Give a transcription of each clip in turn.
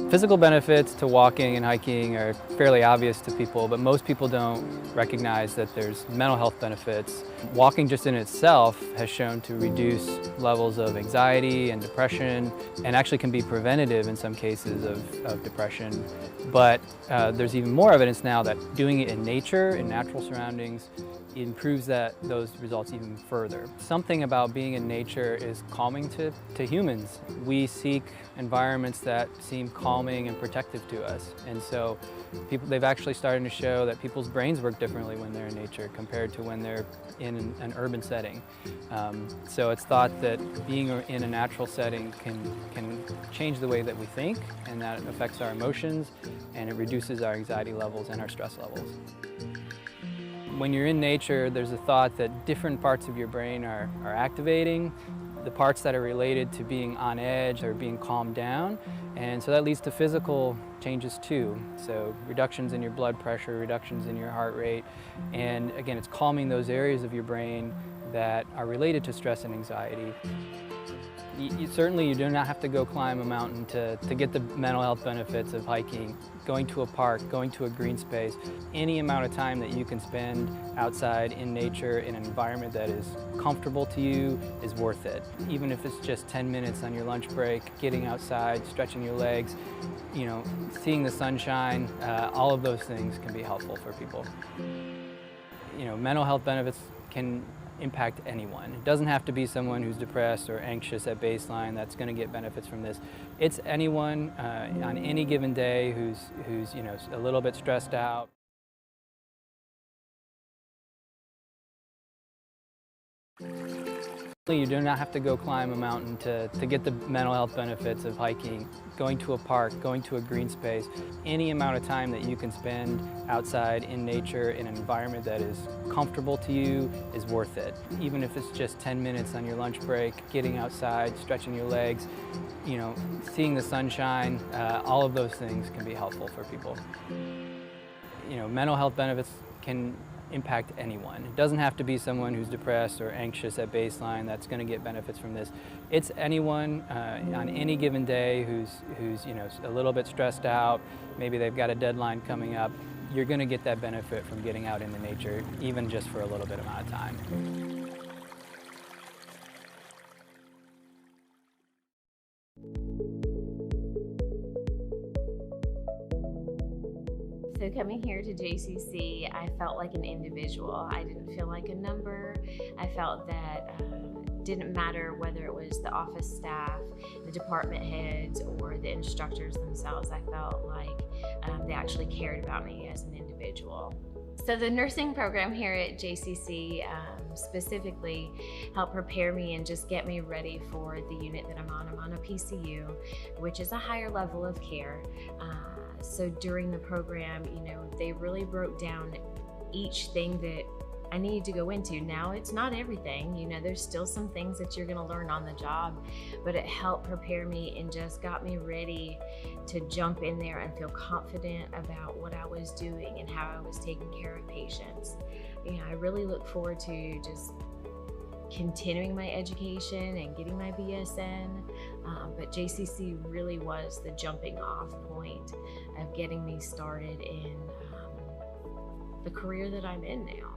Physical benefits to walking and hiking are fairly obvious to people, but most people don't recognize that there's mental health benefits. Walking just in itself has shown to reduce levels of anxiety and depression, and actually can be preventative in some cases of depression. But there's even more evidence now that doing it in nature, in natural surroundings, improves those results even further. Something about being in nature is calming to humans. We seek environments that seem calming and protective to us. And so they've actually started to show that people's brains work differently when they're in nature compared to when they're in an urban setting. So it's thought that being in a natural setting can change the way that we think, and that it affects our emotions, and it reduces our anxiety levels and our stress levels. When you're in nature, there's a thought that different parts of your brain are activating, the parts that are related to being on edge or being calmed down, and so that leads to physical changes too. So reductions in your blood pressure, reductions in your heart rate, and again, it's calming those areas of your brain that are related to stress and anxiety. Certainly you do not have to go climb a mountain to get the mental health benefits of hiking, going to a park, going to a green space. Any amount of time that you can spend outside in nature in an environment that is comfortable to you is worth it. Even if it's just 10 minutes on your lunch break, getting outside, stretching your legs, seeing the sunshine, all of those things can be helpful for people. Mental health benefits can impact anyone. It doesn't have to be someone who's depressed or anxious at baseline that's going to get benefits from this. It's anyone on any given day who's a little bit stressed out. You do not have to go climb a mountain to get the mental health benefits of hiking, going to a park, going to a green space. Any amount of time that you can spend outside in nature in an environment that is comfortable to you is worth it. Even if it's just 10 minutes on your lunch break, getting outside, stretching your legs, seeing the sunshine, all of those things can be helpful for people. Mental health benefits can impact anyone. It doesn't have to be someone who's depressed or anxious at baseline that's going to get benefits from this. It's anyone on any given day who's a little bit stressed out, maybe they've got a deadline coming up. You're going to get that benefit from getting out into nature, even just for a little bit amount of time. So coming here to JCC, I felt like an individual. I didn't feel like a number. I felt that it didn't matter whether it was the office staff, the department heads, or the instructors themselves. I felt like they actually cared about me as an individual. So the nursing program here at JCC specifically helped prepare me and just get me ready for the unit that I'm on. I'm on a PCU, which is a higher level of care. So during the program, they really broke down each thing that I needed to go into. Now it's not everything, there's still some things that you're going to learn on the job, but it helped prepare me and just got me ready to jump in there and feel confident about what I was doing and how I was taking care of patients. I really look forward to just continuing my education and getting my BSN, but JCC really was the jumping off point of getting me started in the career that I'm in now.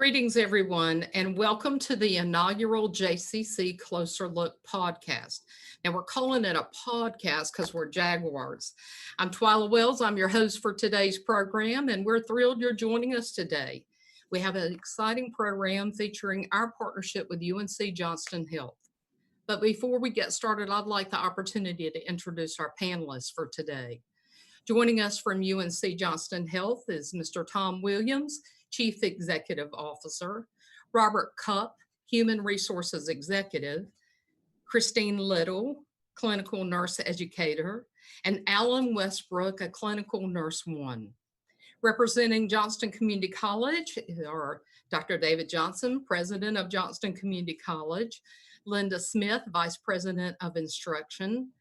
Greetings, everyone, and welcome to the inaugural JCC Closer Look podcast. Now, we're calling it a podcast because we're Jaguars. I'm Twyla Wells. I'm your host for today's program, and we're thrilled you're joining us today. We have an exciting program featuring our partnership with UNC Johnston Health. But before we get started, I'd like the opportunity to introduce our panelists for today. Joining us from UNC Johnston Health is Mr. Tom Williams, Chief Executive Officer, Robert Cupp, Human Resources Executive, Christine Little, Clinical Nurse Educator, and Alan Westbrook, a Clinical Nurse 1. Representing Johnston Community College are Dr. David Johnson, President of Johnston Community College, Linda Smith, Vice President of Instruction,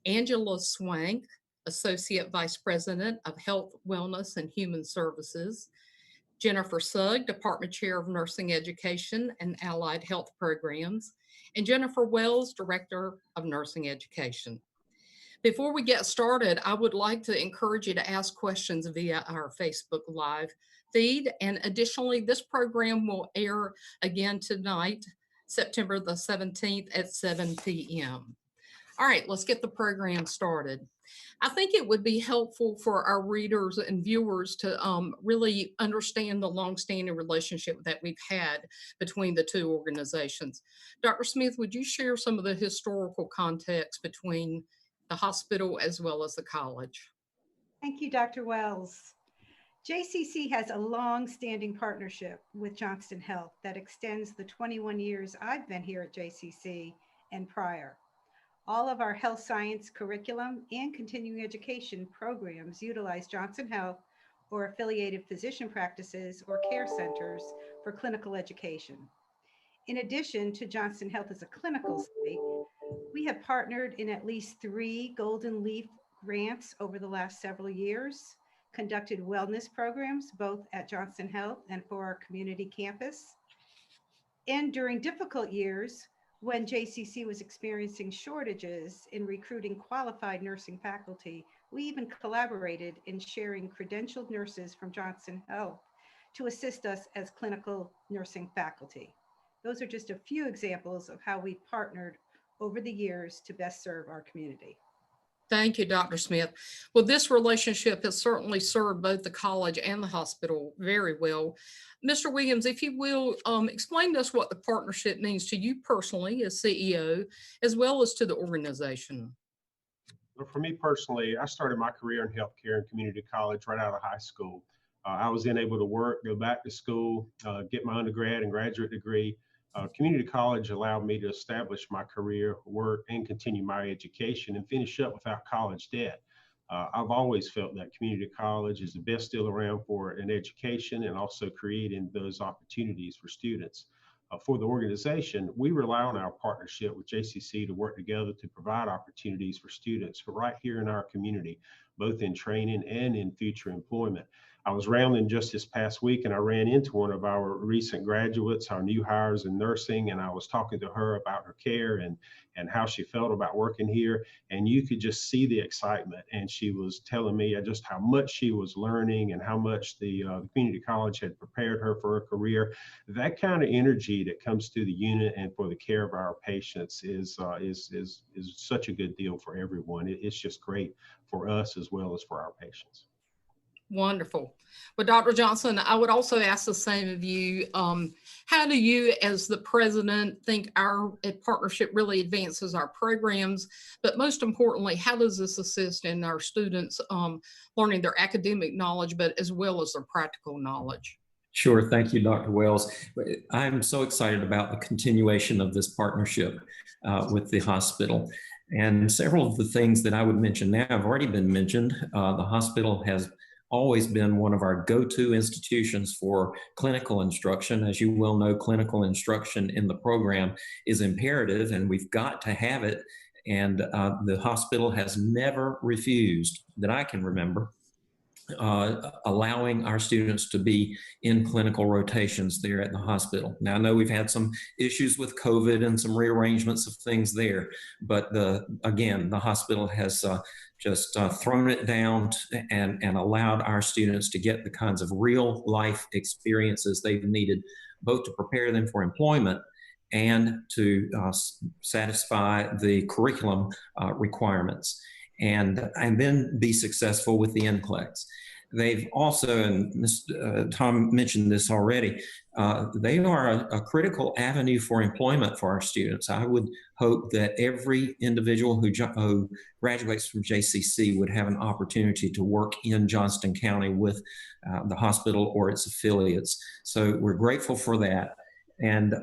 Angela Swank, Associate Vice President of Health, Wellness, and Human Services, Jennifer Sugg, Department Chair of Nursing Education and Allied Health Programs, and Jennifer Wells, Director of Nursing Education. Before we get started, I would like to encourage you to ask questions via our Facebook Live feed. And additionally, this program will air again tonight, September the 17th at 7 p.m. All right, let's get the program started. I think it would be helpful for our readers and viewers to really understand the longstanding relationship that we've had between the two organizations. Dr. Smith, would you share some of the historical context between the hospital as well as the college? Thank you, Dr. Wells. JCC has a long-standing partnership with Johnston Health that extends the 21 years I've been here at JCC and prior. All of our health science curriculum and continuing education programs utilize Johnston Health or affiliated physician practices or care centers for clinical education. In addition to Johnston Health as a clinical site, we have partnered in at least 3 Golden Leaf grants over the last several years, conducted wellness programs both at Johnston Health and for our community campus. And during difficult years, when JCC was experiencing shortages in recruiting qualified nursing faculty, we even collaborated in sharing credentialed nurses from Johnston Health to assist us as clinical nursing faculty. Those are just a few examples of how we've partnered over the years to best serve our community. Thank you, Dr. Smith. Well, this relationship has certainly served both the college and the hospital very well. Mr. Williams, if you will, explain to us what the partnership means to you personally as CEO, as well as to the organization. Well, for me personally, I started my career in healthcare and community college right out of high school. I was then able to work, go back to school, get my undergrad and graduate degree. Community college allowed me to establish my career, work, and continue my education and finish up without college debt. I've always felt that community college is the best deal around for an education and also creating those opportunities for students. For the organization, we rely on our partnership with JCC to work together to provide opportunities for students right here in our community, both in training and in future employment. I was rounding just this past week and I ran into one of our recent graduates, our new hires in nursing, and I was talking to her about her care and how she felt about working here. And you could just see the excitement. And she was telling me just how much she was learning and how much the community college had prepared her for her career. That kind of energy that comes through the unit and for the care of our patients is such a good deal for everyone. It's just great for us as well as for our patients. Wonderful. Well, Dr. Johnson, I would also ask the same of you. How do you, as the president, think our partnership really advances our programs? But most importantly, how does this assist in our students learning their academic knowledge, but as well as their practical knowledge? Sure. Thank you, Dr. Wells. I'm so excited about the continuation of this partnership with the hospital. And several of the things that I would mention now have already been mentioned. The hospital has always been one of our go-to institutions for clinical instruction. As you well know, clinical instruction in the program is imperative and we've got to have it. And the hospital has never refused, that I can remember, allowing our students to be in clinical rotations there at the hospital. Now, I know we've had some issues with COVID and some rearrangements of things there, but again, the hospital has just thrown it down and allowed our students to get the kinds of real life experiences they've needed both to prepare them for employment and to satisfy the curriculum requirements, and then be successful with the NCLEX. They've also, and Tom mentioned this already, they are a critical avenue for employment for our students. I would hope that every individual who graduates from JCC would have an opportunity to work in Johnston County with the hospital or its affiliates. So we're grateful for that. And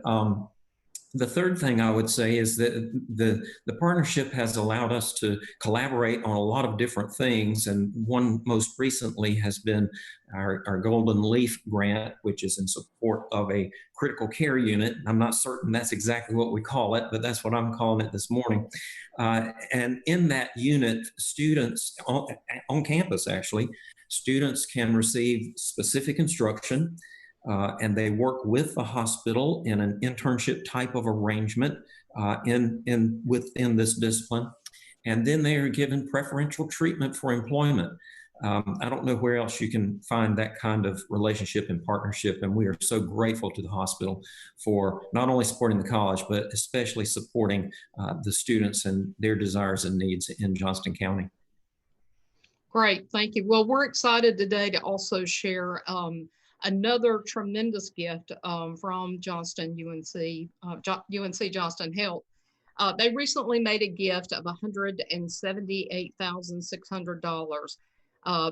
the third thing I would say is that the partnership has allowed us to collaborate on a lot of different things. And one most recently has been our Golden Leaf grant, which is in support of a critical care unit. I'm not certain that's exactly what we call it, but that's what I'm calling it this morning. And in that unit, students on campus, actually, students can receive specific instruction. And they work with the hospital in an internship type of arrangement within this discipline. And then they are given preferential treatment for employment. I don't know where else you can find that kind of relationship and partnership. And we are so grateful to the hospital for not only supporting the college, but especially supporting the students and their desires and needs in Johnston County. Great, thank you. Well, we're excited today to also share another tremendous gift from Johnston UNC, UNC Johnston Health. They recently made a gift of $178,600.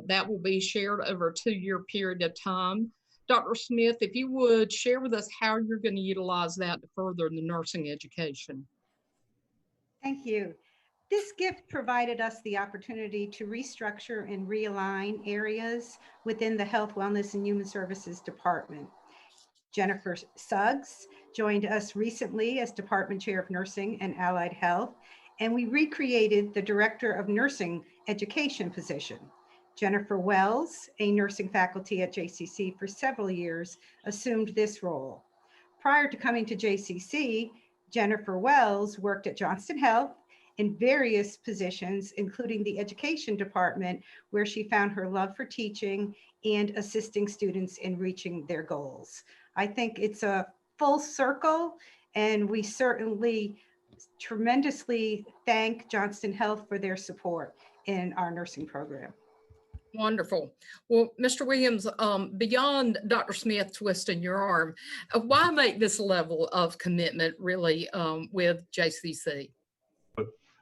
That will be shared over a 2-year period of time. Dr. Smith, if you would share with us how you're going to utilize that to further the nursing education. Thank you. This gift provided us the opportunity to restructure and realign areas within the Health, Wellness, and Human Services Department. Jennifer Suggs joined us recently as Department Chair of Nursing and Allied Health, and we recreated the Director of Nursing Education position. Jennifer Wells, a nursing faculty at JCC for several years, assumed this role. Prior to coming to JCC, Jennifer Wells worked at Johnston Health in various positions, including the education department, where she found her love for teaching and assisting students in reaching their goals. I think it's a full circle, and we certainly tremendously thank Johnston Health for their support in our nursing program. Wonderful. Well, Mr. Williams, beyond Dr. Smith twisting your arm, why make this level of commitment really with JCC?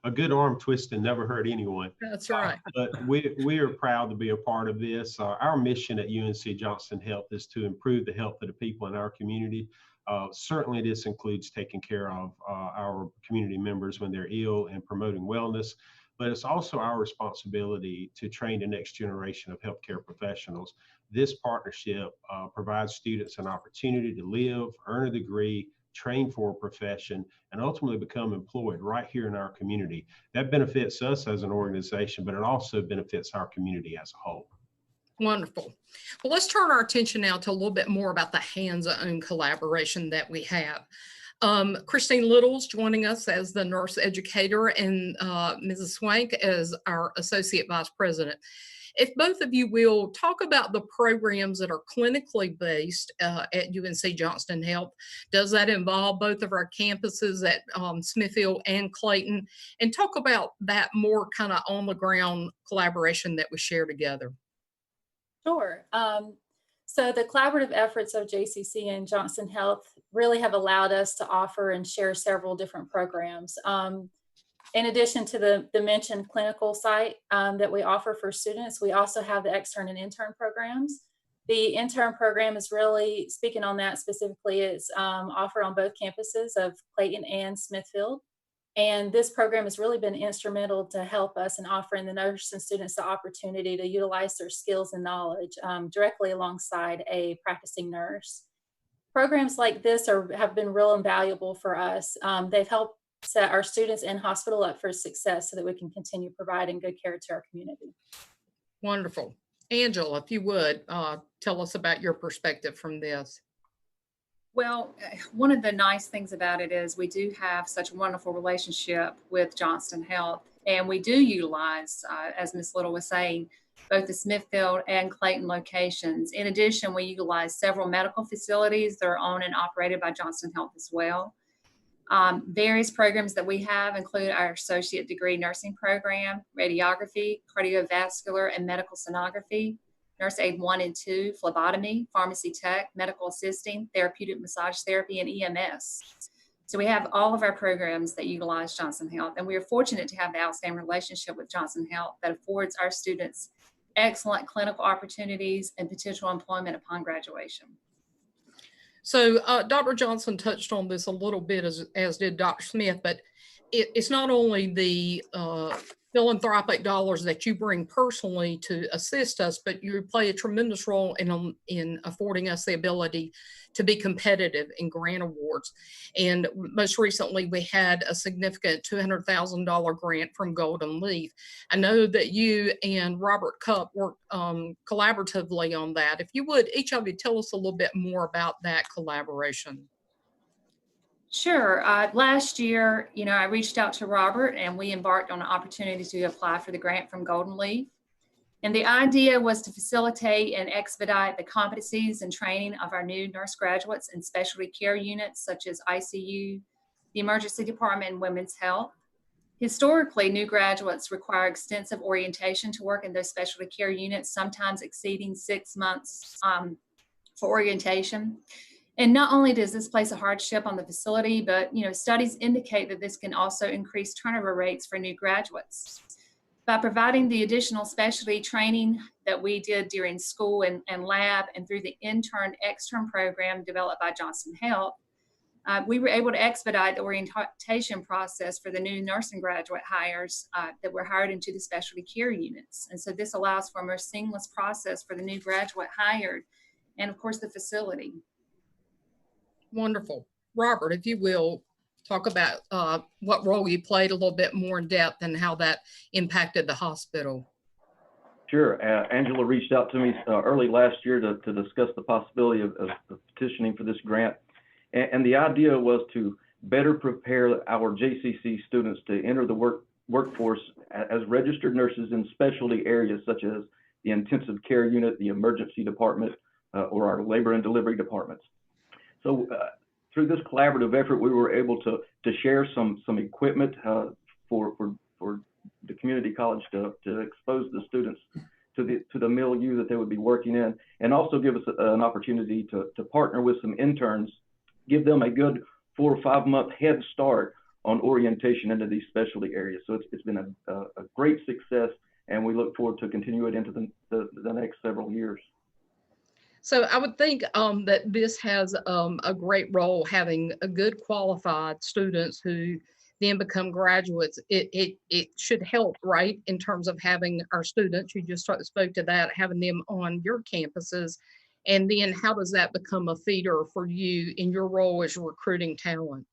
A good arm twisting never hurt anyone. That's right. But we are proud to be a part of this. Our mission at UNC Johnston Health is to improve the health of the people in our community. Certainly this includes taking care of our community members when they're ill and promoting wellness, but it's also our responsibility to train the next generation of healthcare professionals. This partnership provides students an opportunity to live, earn a degree, train for a profession, and ultimately become employed right here in our community. That benefits us as an organization, but it also benefits our community as a whole. Wonderful. Well, let's turn our attention now to a little bit more about the hands-on collaboration that we have. Christine Little's joining us as the nurse educator, and Mrs. Swank as our associate vice president. If both of you will talk about the programs that are clinically based at UNC Johnston Health. Does that involve both of our campuses at Smithfield and Clayton? And talk about that more kind of on the ground collaboration that we share together. Sure. So the collaborative efforts of JCC and Johnston Health really have allowed us to offer and share several different programs. In addition to the mentioned clinical site that we offer for students, we also have the Extern and Intern programs. The Intern program is really, speaking on that specifically, it's offered on both campuses of Clayton and Smithfield. And this program has really been instrumental to help us in offering the nurse and students the opportunity to utilize their skills and knowledge directly alongside a practicing nurse. Programs like this have been real invaluable for us. They've helped set our students in hospital up for success so that we can continue providing good care to our community. Wonderful. Angela, if you would, tell us about your perspective from this. Well, one of the nice things about it is we do have such a wonderful relationship with Johnston Health, and we do utilize, as Ms. Little was saying, both the Smithfield and Clayton locations. In addition, we utilize several medical facilities that are owned and operated by Johnston Health as well. Various programs that we have include our associate degree nursing program, radiography, cardiovascular and medical sonography, nurse aid 1 and 2, phlebotomy, pharmacy tech, medical assisting, therapeutic massage therapy, and EMS. So we have all of our programs that utilize Johnston Health, and we are fortunate to have the outstanding relationship with Johnston Health that affords our students excellent clinical opportunities and potential employment upon graduation. So Dr. Johnson touched on this a little bit, as did Dr. Smith, but it's not only the philanthropic dollars that you bring personally to assist us, but you play a tremendous role in affording us the ability to be competitive in grant awards. And most recently, we had a significant $200,000 grant from Golden Leaf. I know that you and Robert Cupp worked collaboratively on that. If you would, each of you tell us a little bit more about that collaboration. Sure. Last year, I reached out to Robert and we embarked on an opportunity to apply for the grant from Golden Leaf. And the idea was to facilitate and expedite the competencies and training of our new nurse graduates in specialty care units such as ICU, the emergency department, and women's health. Historically, new graduates require extensive orientation to work in those specialty care units, sometimes exceeding 6 months for orientation. And not only does this place a hardship on the facility, but studies indicate that this can also increase turnover rates for new graduates. By providing the additional specialty training that we did during school and lab and through the Intern Extern program developed by Johnston Health, we were able to expedite the orientation process for the new nursing graduate hires that were hired into the specialty care units. And so this allows for a more seamless process for the new graduate hired and, of course, the facility. Wonderful. Robert, if you will, talk about what role you played a little bit more in depth and how that impacted the hospital. Sure. Angela reached out to me early last year to discuss the possibility of petitioning for this grant. And the idea was to better prepare our JCC students to enter the workforce as registered nurses in specialty areas such as the intensive care unit, the emergency department, or our labor and delivery departments. So through this collaborative effort, we were able to share some equipment for the community college to expose the students to the milieu that they would be working in, and also give us an opportunity to partner with some interns, give them a good 4 or 5 month head start on orientation into these specialty areas. So it's been a great success, and we look forward to continue it into the next several years. So I would think that this has a great role, having a good qualified students who then become graduates. It should help, right, in terms of having our students, you just spoke to that, having them on your campuses. And then how does that become a feeder for you in your role as recruiting talent?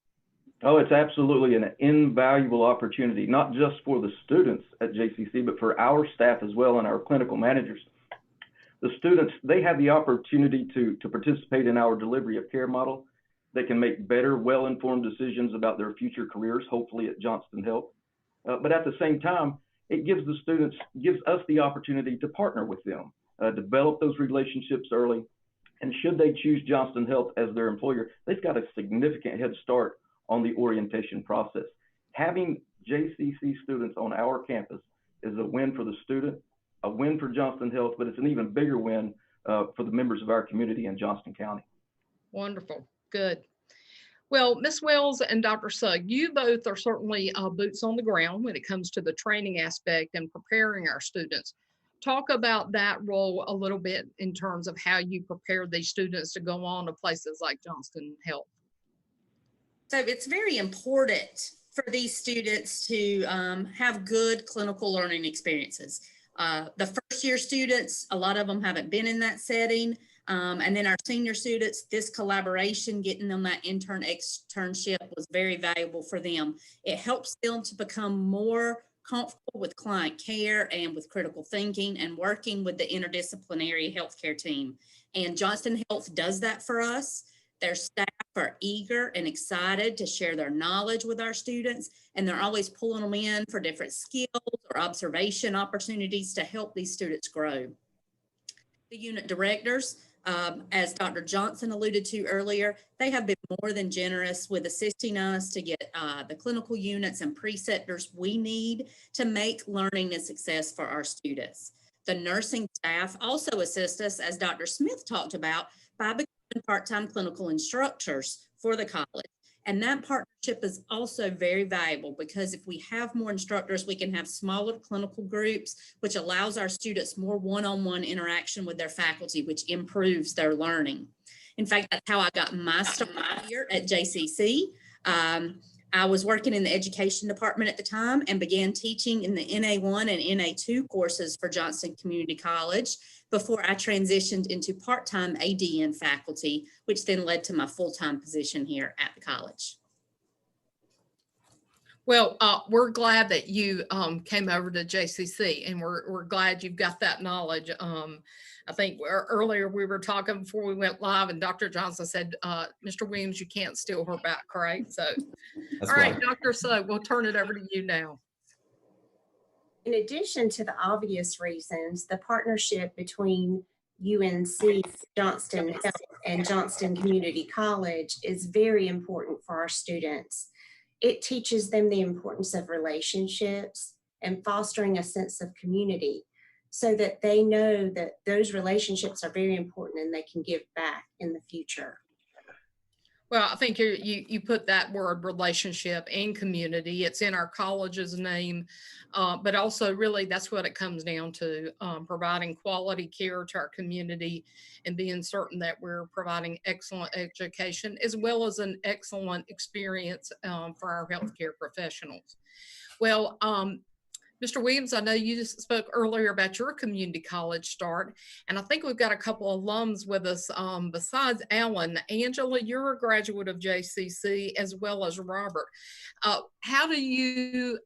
Oh, it's absolutely an invaluable opportunity, not just for the students at JCC, but for our staff as well and our clinical managers. The students, they have the opportunity to participate in our delivery of care model. They can make better, well-informed decisions about their future careers, hopefully at Johnston Health. But at the same time, it gives us the opportunity to partner with them, develop those relationships early. And should they choose Johnston Health as their employer, they've got a significant head start on the orientation process. Having JCC students on our campus is a win for the student, a win for Johnston Health, but it's an even bigger win for the members of our community in Johnston County. Wonderful. Good. Well, Ms. Wells and Dr. Sugg, you both are certainly boots on the ground when it comes to the training aspect and preparing our students. Talk about that role a little bit in terms of how you prepare these students to go on to places like Johnston Health. So it's very important for these students to have good clinical learning experiences. The first year students, a lot of them haven't been in that setting. And then our senior students, this collaboration, getting them that intern externship was very valuable for them. It helps them to become more comfortable with client care and with critical thinking and working with the interdisciplinary healthcare team. And Johnston Health does that for us. Their staff are eager and excited to share their knowledge with our students, and they're always pulling them in for different skills or observation opportunities to help these students grow. The unit directors, as Dr. Johnson alluded to earlier, they have been more than generous with assisting us to get the clinical units and preceptors we need to make learning a success for our students. The nursing staff also assist us, as Dr. Smith talked about, by becoming part-time clinical instructors for the college. And that partnership is also very valuable because if we have more instructors, we can have smaller clinical groups, which allows our students more one-on-one interaction with their faculty, which improves their learning. In fact, that's how I got my start here at JCC. I was working in the education department at the time and began teaching in the NA1 and NA2 courses for Johnston Community College before I transitioned into part-time ADN faculty, which then led to my full-time position here at the college. Well, we're glad that you came over to JCC, and we're glad you've got that knowledge. I think earlier we were talking before we went live, and Dr. Johnson said, Mr. Williams, you can't steal her back, right? So, That's all right, right. Dr. Sugg, we'll turn it over to you now. In addition to the obvious reasons, the partnership between UNC, Johnston, and Johnston Community College is very important for our students. It teaches them the importance of relationships and fostering a sense of community so that they know that those relationships are very important and they can give back in the future. Well, I think you put that word relationship and community. It's in our college's name, but also really that's what it comes down to, providing quality care to our community and being certain that we're providing excellent education as well as an excellent experience for our healthcare professionals. Well, Mr. Williams, I know you just spoke earlier about your community college start, and I think we've got a couple of alums with us besides Alan. Angela, you're a graduate of JCC as well as Robert. How do you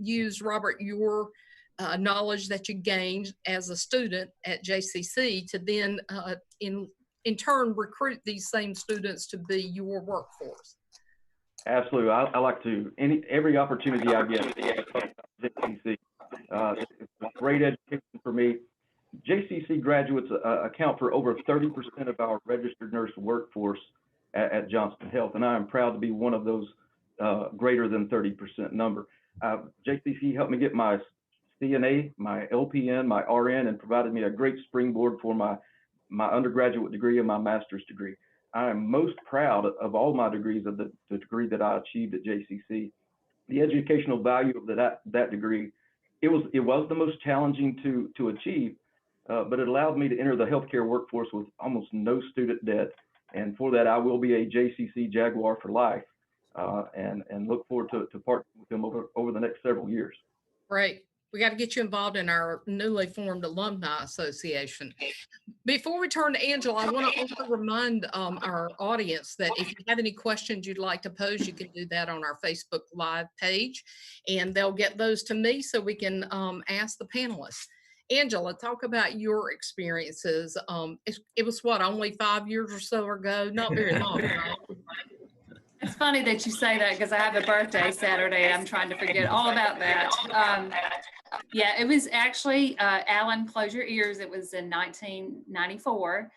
use, Robert, your knowledge that you gained as a student at JCC to then in turn recruit these same students to be your workforce? Absolutely. I like to, every opportunity I get, JCC. It's a great education for me. JCC graduates account for over 30% of our registered nurse workforce at Johnston Health, and I am proud to be one of those greater than 30% number. JCC helped me get my CNA, my LPN, my RN, and provided me a great springboard for my undergraduate degree and my master's degree. I am most proud of all my degrees of the degree that I achieved at JCC. The educational value of that degree, it was the most challenging to achieve, but it allowed me to enter the healthcare workforce with almost no student debt. And for that, I will be a JCC Jaguar for life, and look forward to partnering with them over the next several years. Right. We got to get you involved in our newly formed alumni association. Before we turn to Angela, I want to also remind our audience that if you have any questions you'd like to pose, you can do that on our Facebook Live page, and they'll get those to me so we can ask the panelists. Angela, talk about your experiences. It was what, only 5 years or so ago? Not very long, right? It's funny that you say that because I have a birthday Saturday. I'm trying to forget all about that. Yeah, it was actually, Alan, close your ears. It was in 1994.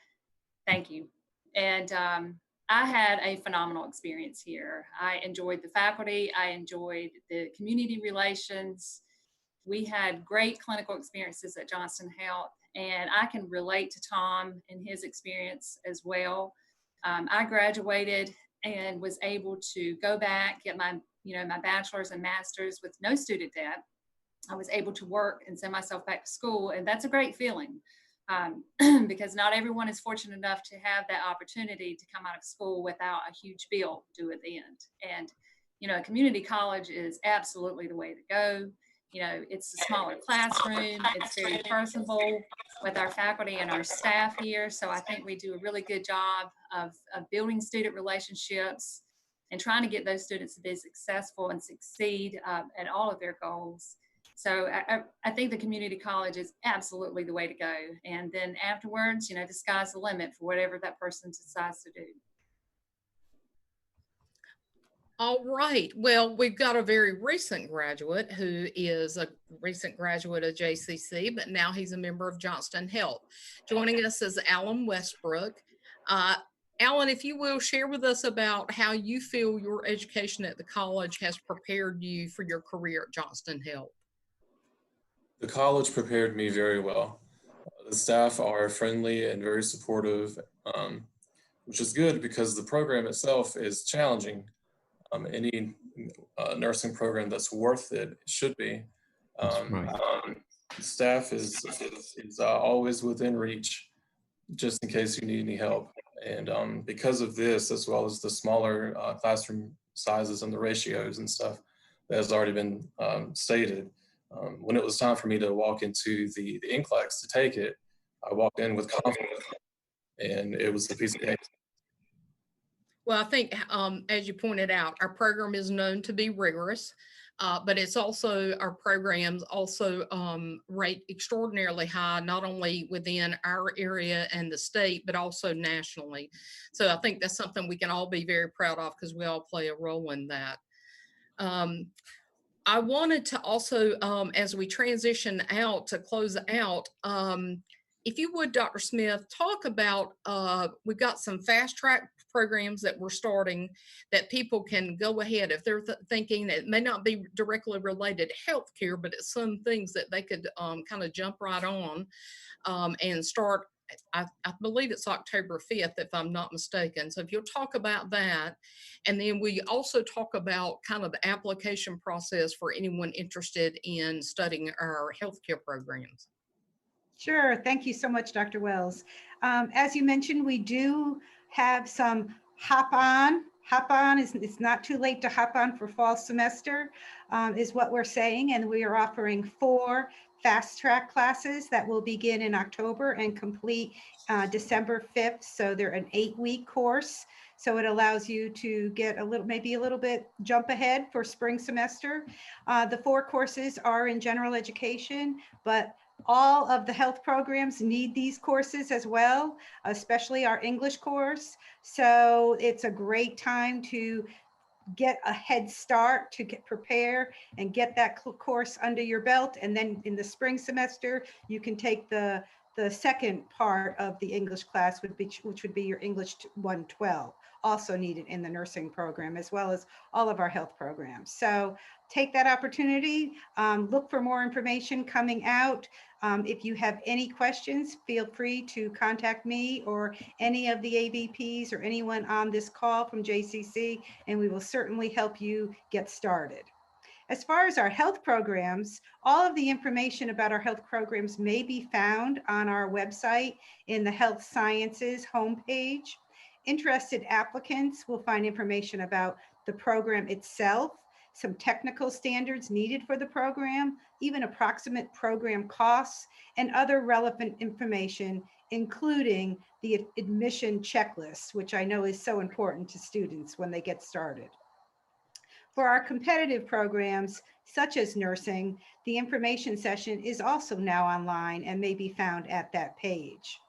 Thank you. And I had a phenomenal experience here. I enjoyed the faculty. I enjoyed the community relations. We had great clinical experiences at Johnston Health, and I can relate to Tom and his experience as well. I graduated and was able to go back, get my bachelor's and master's with no student debt. I was able to work and send myself back to school, and that's a great feeling because not everyone is fortunate enough to have that opportunity to come out of school without a huge bill due at the end. And, a community college is absolutely the way to go. It's a smaller classroom. It's very personable with our faculty and our staff here. So I think we do a really good job of building student relationships and trying to get those students to be successful and succeed at all of their goals. So I think the community college is absolutely the way to go. And then afterwards, the sky's the limit for whatever that person decides to do. All right. Well, we've got a very recent graduate who is a recent graduate of JCC, but now he's a member of Johnston Health. Joining us is Alan Westbrook. Alan, if you will, share with us about how you feel your education at the college has prepared you for your career at Johnston Health. The college prepared me very well. The staff are friendly and very supportive, which is good because the program itself is challenging. Any nursing program that's worth it should be. The staff is always within reach, just in case you need any help. And because of this, as well as the smaller classroom sizes and the ratios and stuff that has already been stated, when it was time for me to walk into the NCLEX to take it, I walked in with confidence, and it was a piece of cake. Well, I think, as you pointed out, our program is known to be rigorous, but it's also, our programs also rate extraordinarily high, not only within our area and the state, but also nationally. So I think that's something we can all be very proud of because we all play a role in that. I wanted to also, as we transition out to close out, if you would, Dr. Smith, talk about, we've got some fast track programs that we're starting that people can go ahead if they're thinking it may not be directly related to healthcare, but it's some things that they could kind of jump right on and start. I believe it's October 5th, if I'm not mistaken. So if you'll talk about that, and then we also talk about kind of the application process for anyone interested in studying our healthcare programs. Sure. Thank you so much, Dr. Wells. As you mentioned, we do have some hop on. It's not too late to hop on for fall semester, is what we're saying. And we are offering 4 fast track classes that will begin in October and complete December 5th. So they're an 8-week course. So it allows you to get maybe a little bit jump ahead for spring semester. The 4 courses are in general education, but all of the health programs need these courses as well, especially our English course. So it's a great time to get a head start, to prepare and get that course under your belt. And then in the spring semester, you can take the second part of the English class, which would be your English 112, also needed in the nursing program, as well as all of our health programs. So take that opportunity, look for more information coming out. If you have any questions, feel free to contact me or any of the AVPs or anyone on this call from JCC, and we will certainly help you get started. As far as our health programs, all of the information about our health programs may be found on our website in the Health Sciences homepage. Interested applicants will find information about the program itself, some technical standards needed for the program, even approximate program costs, and other relevant information, including the admission checklist, which I know is so important to students when they get started. For our competitive programs, such as nursing, the information session is also now online and may be found at that page.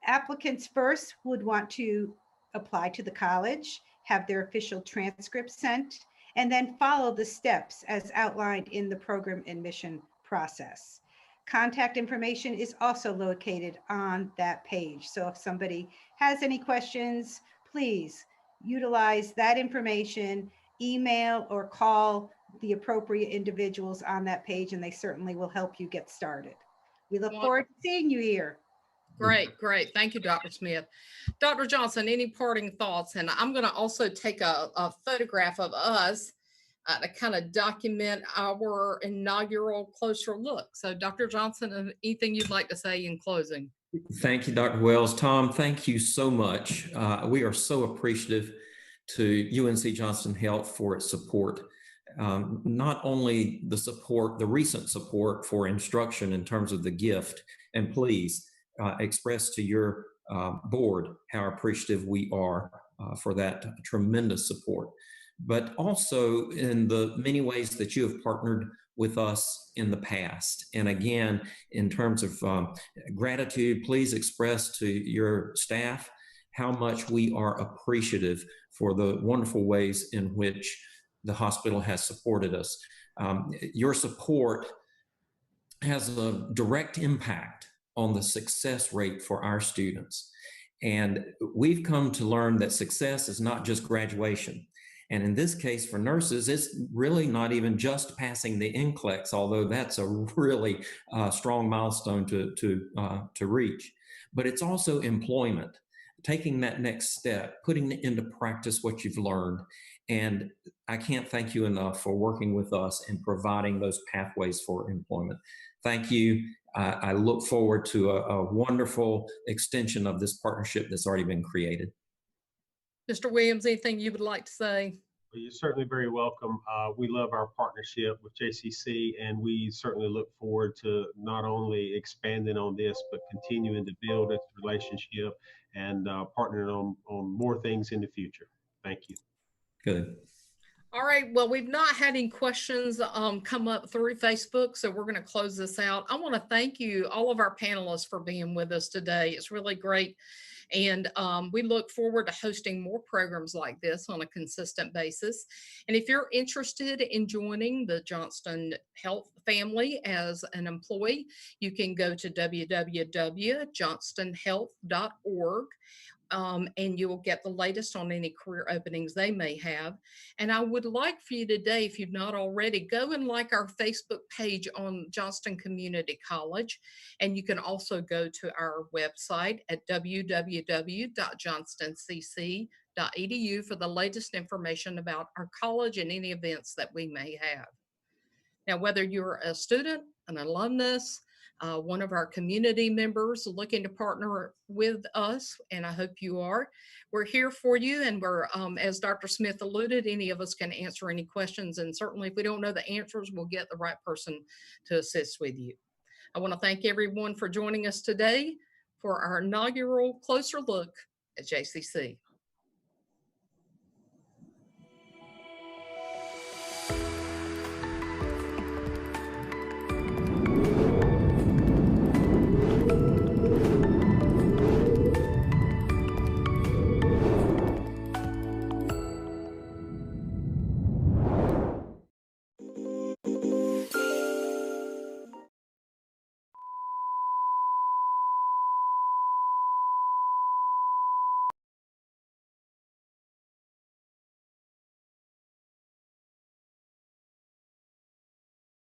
Applicants first would want to apply to the college, have their official transcript sent, and then follow the steps as outlined in the program admission process. Contact information is also located on that page. So if somebody has any questions, please utilize that information, email or call the appropriate individuals on that page, and they certainly will help you get started. We look forward to seeing you here. Great. Thank you, Dr. Smith. Dr. Johnson, any parting thoughts? And I'm going to also take a photograph of us to kind of document our inaugural closer look. So Dr. Johnson, anything you'd like to say in closing? Thank you, Dr. Wells. Tom, thank you so much. We are so appreciative to UNC Johnston Health for its support. Not only the support, the recent support for instruction in terms of the gift, and please express to your board how appreciative we are for that tremendous support, but also in the many ways that you have partnered with us in the past. And again, in terms of gratitude, please express to your staff how much we are appreciative for the wonderful ways in which the hospital has supported us. Your support has a direct impact on the success rate for our students. And we've come to learn that success is not just graduation. And in this case for nurses, it's really not even just passing the NCLEX, although that's a really strong milestone to reach. But it's also employment, taking that next step, putting into practice what you've learned. And I can't thank you enough for working with us and providing those pathways for employment. Thank you. I look forward to a wonderful extension of this partnership that's already been created. Mr. Williams, anything you would like to say? Well, you're certainly very welcome. We love our partnership with JCC, and we certainly look forward to not only expanding on this, but continuing to build this relationship and partnering on more things in the future. Thank you. Good. All right, well, we've not had any questions come up through Facebook, so we're going to close this out. I want to thank you, all of our panelists, for being with us today. It's really great. And we look forward to hosting more programs like this on a consistent basis. And if you're interested in joining the Johnston Health family as an employee, you can go to www.johnstoncc.edu. And you will get the latest on any career openings they may have. And I would like for you today, if you've not already, go and like our Facebook page on Johnston Community College. And you can also go to our website at www.johnstoncc.edu for the latest information about our college and any events that we may have. Now, whether you're a student, an alumnus, one of our community members looking to partner with us, and I hope you are, we're here for you. And we're, as Dr. Smith alluded, any of us can answer any questions. And certainly if we don't know the answers, we'll get the right person to assist with you. I want to thank everyone for joining us today for our inaugural Closer Look at JCC.